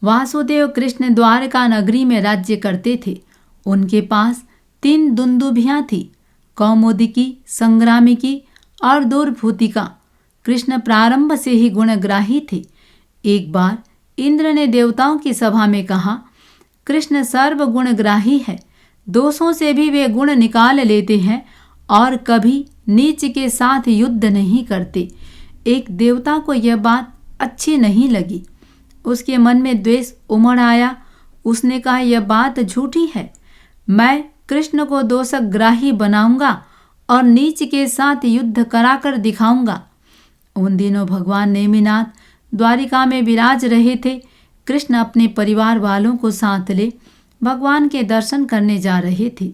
वासुदेव कृष्ण द्वारका नगरी में राज्य करते थे। उनके पास 3 दुंदुभियां थी, कौमुदिकी, संग्रामिकी और दुर्भूतिका। कृष्ण प्रारंभ से ही गुणग्राही थे। एक बार इंद्र ने देवताओं की सभा में कहा, कृष्ण सर्वगुणग्राही है, दोषों से भी वे गुण निकाल लेते हैं और कभी नीच के साथ युद्ध नहीं करते। एक देवता को यह बात अच्छी नहीं लगी। उसके मन में द्वेष उमड़ आया। उसने कहा, यह बात झूठी है। मैं कृष्ण को दोषग्राही बनाऊंगा और नीच के साथ युद्ध कराकर दिखाऊंगा। उन दिनों भगवान नेमिनाथ द्वारिका में विराज रहे थे। कृष्ण अपने परिवार वालों को साथ ले भगवान के दर्शन करने जा रहे थे।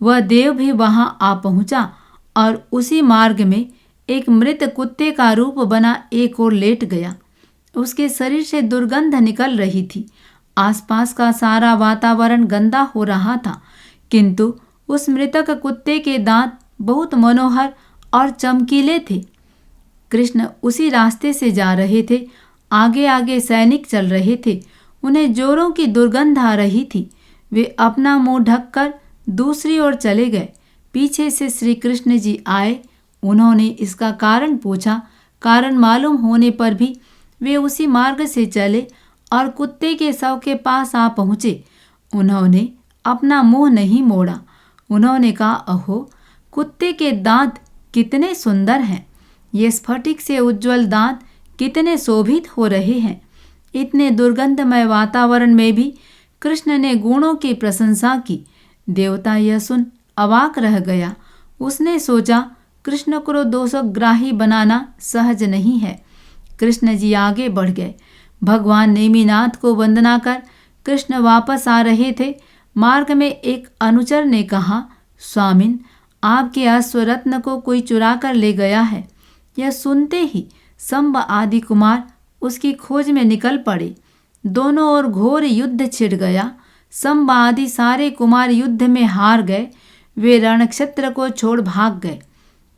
वह देव भी वहां आ पहुंचा और उसी मार्ग में एक मृत कुत्ते का रूप बना एक ओर लेट गया। उसके शरीर से दुर्गंध निकल रही थी। आसपास का सारा वातावरण गंदा हो रहा था, किंतु उस मृतक कुत्ते के दांत बहुत मनोहर और चमकीले थे। कृष्ण उसी रास्ते से जा रहे थे। आगे आगे सैनिक चल रहे थे। उन्हें जोरों की दुर्गंध आ रही थी। वे अपना मुंह ढककर दूसरी ओर चले गए। पीछे से श्री कृष्ण जी आए। उन्होंने इसका कारण पूछा। कारण मालूम होने पर भी वे उसी मार्ग से चले और कुत्ते के शव के पास आ पहुँचे। उन्होंने अपना मुंह नहीं मोड़ा। उन्होंने कहा, अहो, कुत्ते के दांत कितने सुंदर हैं। ये स्फटिक से उज्ज्वल दांत कितने शोभित हो रहे हैं। इतने दुर्गंधमय वातावरण में भी कृष्ण ने गुणों की प्रशंसा की। देवता यह सुन अवाक रह गया। उसने सोचा, कृष्ण को दोषग्राही बनाना सहज नहीं है। कृष्ण जी आगे बढ़ गए। भगवान नेमिनाथ को वंदना कर कृष्ण वापस आ रहे थे। मार्ग में एक अनुचर ने कहा, स्वामिन, आपके अश्वरत्न को कोई चुरा कर ले गया है। यह सुनते ही शंभ आदि कुमार उसकी खोज में निकल पड़े। दोनों ओर घोर युद्ध छिड़ गया। शंभ आदि सारे कुमार युद्ध में हार गए। वे रणक्षेत्र को छोड़ भाग गए।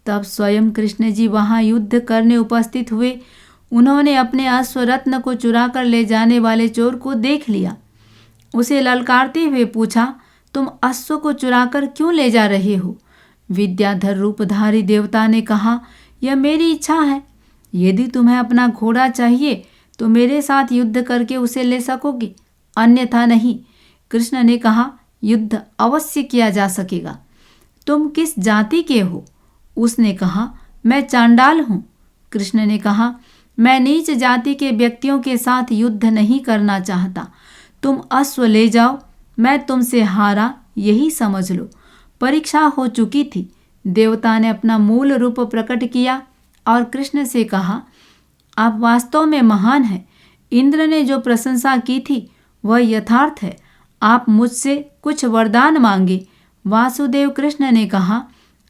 तब स्वयं कृष्ण जी वहां युद्ध करने उपस्थित हुए। उन्होंने अपने अश्वरत्न को चुरा कर ले जाने वाले चोर को देख लिया। उसे ललकारते हुए पूछा, तुम अश्व को चुराकर क्यों ले जा रहे हो? विद्याधर रूपधारी देवता ने कहा, यह मेरी इच्छा है। यदि तुम्हें अपना घोड़ा चाहिए तो मेरे साथ युद्ध करके उसे ले सकोगे, अन्यथा नहीं। कृष्ण ने कहा, युद्ध अवश्य किया जा सकेगा। तुम किस जाति के हो? उसने कहा, मैं चांडाल हूँ। कृष्ण ने कहा, मैं नीच जाति के व्यक्तियों के साथ युद्ध नहीं करना चाहता। तुम अश्व ले जाओ, मैं तुमसे हारा यही समझ लो। परीक्षा हो चुकी थी। देवता ने अपना मूल रूप प्रकट किया और कृष्ण से कहा, आप वास्तव में महान हैं। इंद्र ने जो प्रशंसा की थी वह यथार्थ है। आप मुझसे कुछ वरदान मांगे। वासुदेव कृष्ण ने कहा,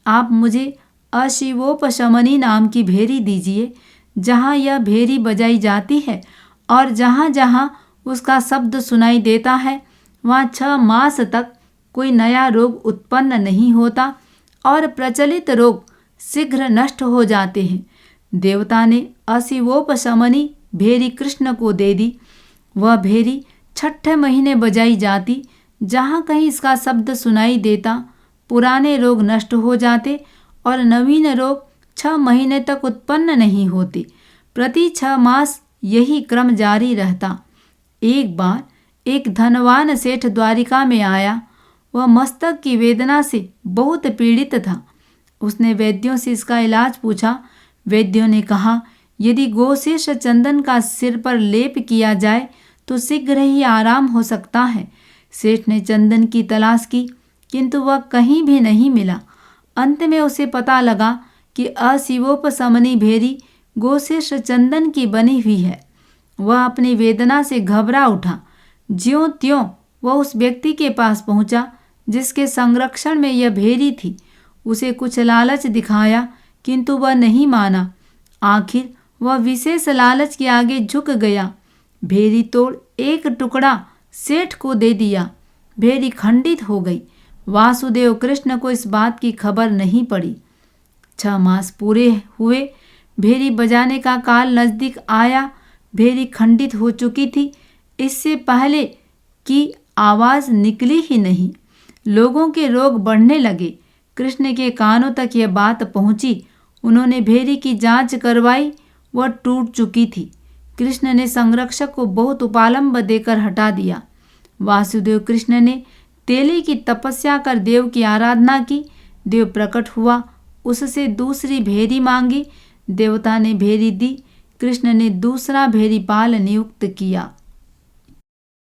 आप मुझे अशिवोपशमनी नाम की भेरी दीजिए। जहाँ यह भेरी बजाई जाती है और जहाँ जहाँ उसका शब्द सुनाई देता है, वहाँ 6 मास तक कोई नया रोग उत्पन्न नहीं होता और प्रचलित रोग शीघ्र नष्ट हो जाते हैं। देवता ने अशिवोपशमनी भेरी कृष्ण को दे दी। वह भेरी 6ठे महीने बजाई जाती। जहाँ कहीं इसका शब्द सुनाई देता, पुराने रोग नष्ट हो जाते और नवीन रोग 6 महीने तक उत्पन्न नहीं होते। प्रति 6 मास यही क्रम जारी रहता। एक बार एक धनवान सेठ द्वारिका में आया। वह मस्तक की वेदना से बहुत पीड़ित था। उसने वैद्यों से इसका इलाज पूछा। वैद्यों ने कहा, यदि गोशीर्ष चंदन का सिर पर लेप किया जाए तो शीघ्र ही आराम हो सकता है। सेठ ने चंदन की तलाश की, किंतु वह कहीं भी नहीं मिला। अंत में उसे पता लगा कि अशिवोपशमनी भेरी गोशीर्ष चंदन की बनी हुई है। वह अपनी वेदना से घबरा उठा। ज्यों त्यों वह उस व्यक्ति के पास पहुंचा जिसके संरक्षण में यह भेरी थी। उसे कुछ लालच दिखाया, किंतु वह नहीं माना। आखिर वह विशेष लालच के आगे झुक गया। भेरी तोड़ एक टुकड़ा सेठ को दे दिया। भेरी खंडित हो गई। वासुदेव कृष्ण को इस बात की खबर नहीं पड़ी। 6 मास पूरे हुए। भेरी बजाने का काल नजदीक आया। भेरी खंडित हो चुकी थी। इससे पहले कि आवाज़ निकली ही नहीं, लोगों के रोग बढ़ने लगे। कृष्ण के कानों तक यह बात पहुंची। उन्होंने भेरी की जांच करवाई, वह टूट चुकी थी। कृष्ण ने संरक्षक को बहुत उपालंब देकर हटा दिया। वासुदेव कृष्ण ने तेली की तपस्या कर देव की आराधना की। देव प्रकट हुआ, उससे दूसरी भेरी मांगी। देवता ने भेरी दी। कृष्ण ने दूसरा भेरीपाल नियुक्त किया।